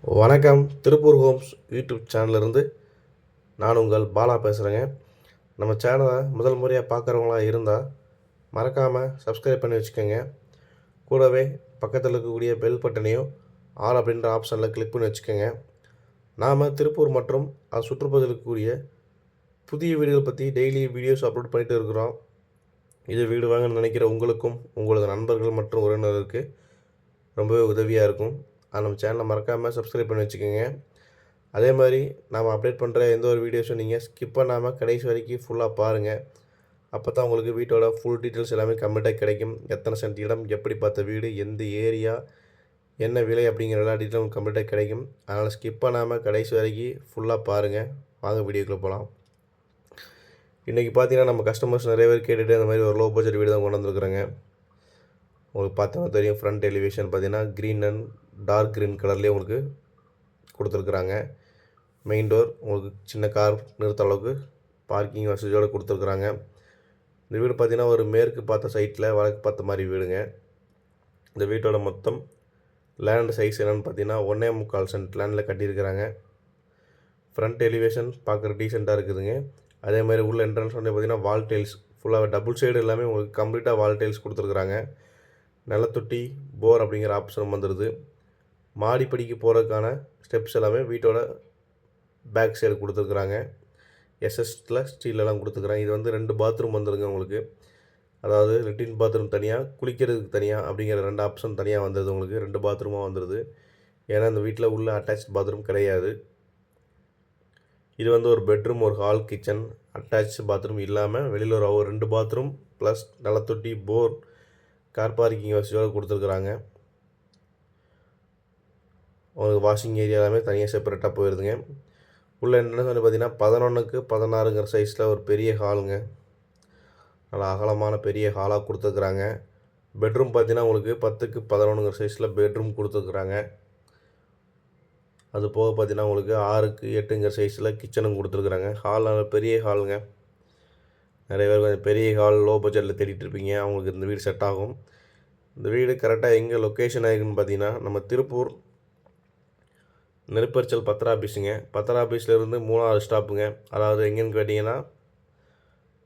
வணக்கம். Tiruppur Holmes YouTube சேனல்லேருந்து நான் உங்கள் பாலா பேசுகிறேங்க. நம்ம சேனலை முதல் முறையாக பார்க்குறவங்களா இருந்தால் மறக்காமல் சப்ஸ்கிரைப் பண்ணி வச்சுக்கோங்க. கூடவே பக்கத்தில் இருக்கக்கூடிய பெல் பட்டனையும் ஆல் அப்படின்ற ஆப்ஷனில் கிளிக் பண்ணி வச்சுக்கோங்க. நாம் திருப்பூர் மற்றும் அது சுற்றுப்பகுதியில் இருக்கக்கூடிய புதிய வீடுகள் பற்றி டெய்லி வீடியோஸ் அப்லோட் பண்ணிகிட்டு இருக்கிறோம். இது வீடு வாங்கன்னு நினைக்கிற உங்களுக்கும் உங்களது நண்பர்கள் மற்றும் உறவினருக்கு ரொம்பவே உதவியாக இருக்கும். நம்ம சேனலை மறக்காமல் சப்ஸ்கிரைப் பண்ணி வச்சுக்கோங்க. அதே மாதிரி நாம் அப்டேட் பண்ணுற எந்த ஒரு வீடியோஸும் நீங்கள் ஸ்கிப் பண்ணாமல் கடைசி வரைக்கும் ஃபுல்லாக பாருங்கள். அப்போ தான் உங்களுக்கு வீட்டோட ஃபுல் டீட்டெயில்ஸ் எல்லாமே கம்ப்ளீட்டாக கிடைக்கும். எத்தனை சென்ட் இடம், எப்படி பார்த்த வீடு, எந்த ஏரியா, என்ன விலை அப்படிங்கிற எல்லா டீட்டெயிலும் கம்ப்ளீட்டாக கிடைக்கும். அதனால் ஸ்கிப் பண்ணாமல் கடைசி வரைக்கும் ஃபுல்லாக பாருங்கள். வாங்க வீடியோக்குள்ளே போகலாம். இன்றைக்கி பார்த்தீங்கன்னா நம்ம கஸ்டமர்ஸ் நிறைய பேர் கேட்டுகிட்டு அந்த மாதிரி ஒரு லோ பட்ஜெட் வீடு தான் கொண்டு வந்துருக்குறேங்க. உங்களுக்கு பார்த்தோன்னா தெரியும், ஃப்ரண்ட் எலிவேஷன் பார்த்தீங்கன்னா க்ரீன் அண்ட் டார்க் க்ரீன் கலர்லேயே உங்களுக்கு கொடுத்துருக்குறாங்க. மெயின் டோர் உங்களுக்கு சின்ன கார் நிறுத்த அளவுக்கு பார்க்கிங் வசதியோடு கொடுத்துருக்குறாங்க. இந்த வீடு பார்த்திங்கன்னா ஒரு மேற்கு பார்த்த சைட்டில் வடக்கு பார்த்த மாதிரி வீடுங்க. இந்த வீட்டோட மொத்தம் லேண்ட் சைஸ் என்னென்னு பார்த்தீங்கன்னா 1.25 சென்ட் லேண்டில் கட்டியிருக்கிறாங்க. ஃப்ரண்ட் எலிவேஷன் பார்க்குற டீசெண்டாக இருக்குதுங்க. அதே மாதிரி உள்ள என்ட்ரன்ஸ் வந்து பார்த்திங்கன்னா வால் டைல்ஸ் ஃபுல்லாக டபுள் சைடு எல்லாமே உங்களுக்கு கம்ப்ளீட்டாக வால் டைல்ஸ் கொடுத்துருக்குறாங்க. நிலத்தொட்டி போர் அப்படிங்கிற ஆப்ஷன் வந்துடுது. மாடிப்படிக்கு போகிறதுக்கான ஸ்டெப்ஸ் எல்லாமே வீட்டோட பேக் சைடு கொடுத்துருக்குறாங்க. எஸ்எஸ்ல ஸ்டீலெலாம் கொடுத்துருக்குறாங்க. இது வந்து 2 பாத்ரூம் வந்துடுங்க உங்களுக்கு. அதாவது லெட்டின் பாத்ரூம் தனியாக, குளிக்கிறதுக்கு தனியாக அப்படிங்கிற 2 ஆப்ஷன் தனியாக வந்துடுது உங்களுக்கு. 2 பாத்ரூமாக வந்துடுது. ஏன்னா இந்த வீட்டில் உள்ள அட்டாச் பாத்ரூம் கிடையாது. இது வந்து ஒரு பெட்ரூம், ஒரு ஹால், கிச்சன், அட்டாச் பாத்ரூம் இல்லாமல் வெளியில் ஒரு 2 பாத்ரூம் ப்ளஸ் நிலத்தொட்டி, போர், கார் பார்க்கிங் வசதியோடு கொடுத்துருக்குறாங்க. உங்களுக்கு வாஷிங் ஏரியா எல்லாமே தனியாக செப்பரேட்டாக போயிடுதுங்க. உள்ள என்ட்ரன்ஸ் வந்து பார்த்திங்கன்னா 11க்கு 16ங்கிற சைஸில் ஒரு பெரிய ஹாலுங்க. நல்லா அகலமான பெரிய ஹாலாக கொடுத்துருக்குறாங்க. பெட்ரூம் பார்த்திங்கன்னா உங்களுக்கு 10க்கு 11ங்கிற சைஸில் பெட்ரூம் கொடுத்துருக்குறாங்க. அது போக பார்த்திங்கன்னா உங்களுக்கு 6க்கு 8ங்கிற சைஸில் கிச்சனும் கொடுத்துருக்குறாங்க. ஹால் நல்ல பெரிய ஹாலுங்க. நிறைய பேர் கொஞ்சம் பெரிய ஹால் லோ பட்ஜெட்டில் தேடிட்டு இருப்பீங்க, அவங்களுக்கு இந்த வீடு செட் ஆகும். இந்த வீடு கரெக்டாக எங்கே லொக்கேஷன் ஆகிருக்குன்னு பார்த்தீங்கன்னா நம்ம திருப்பூர் நெருப்பரிச்சல் பத்திர ஆஃபீஸுங்க. பத்திர ஆஃபீஸ்லேருந்து 3வது ஸ்டாப்புங்க. அதாவது எங்கேன்னு கேட்டிங்கன்னா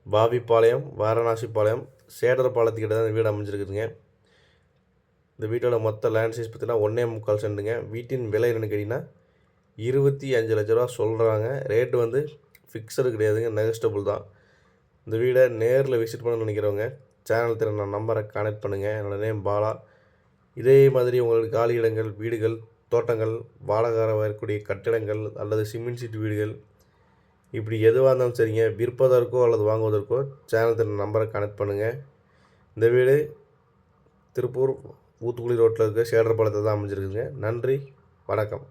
பாபிப்பாளையம், வாரணாசிப்பாளையம், சேடர் பாளையத்துக்கிட்ட தான் இந்த வீடு அமைஞ்சிருக்குதுங்க. இந்த வீட்டோட மொத்த லேண்ட் சைஸ் பார்த்தீங்கன்னா 1.25 சென்ட்டுங்க. வீட்டின் விலை என்னென்னு கேட்டிங்கன்னா 25 லட்ச ரூபா சொல்கிறாங்க. ரேட்டு வந்து ஃபிக்ஸடு கிடையாதுங்க, நெகஸ்டபுள் தான். இந்த வீடை நேரில் விசிட் பண்ண நினைக்கிறவங்க சேனல் திறன் நான் நம்பரை கனெக்ட் பண்ணுங்கள். என்னோடய நேம் பாலா. இதே மாதிரி உங்களுக்கு காலி இடங்கள், வீடுகள், தோட்டங்கள், வாடகை வரக்கூடிய கட்டிடங்கள் அல்லது சிமெண்ட் சீட் வீடுகள் இப்படி எதுவாக இருந்தாலும் சரிங்க, விற்பதற்கோ அல்லது வாங்குவதற்கோ சேனல் திறன் நம்பரை கனெக்ட் பண்ணுங்கள். இந்த வீடு திருப்பூர் ஊத்துக்குளி ரோட்டில் இருக்க சேடர்பாளையத்தில் தான் அமைஞ்சிருக்குதுங்க. நன்றி, வணக்கம்.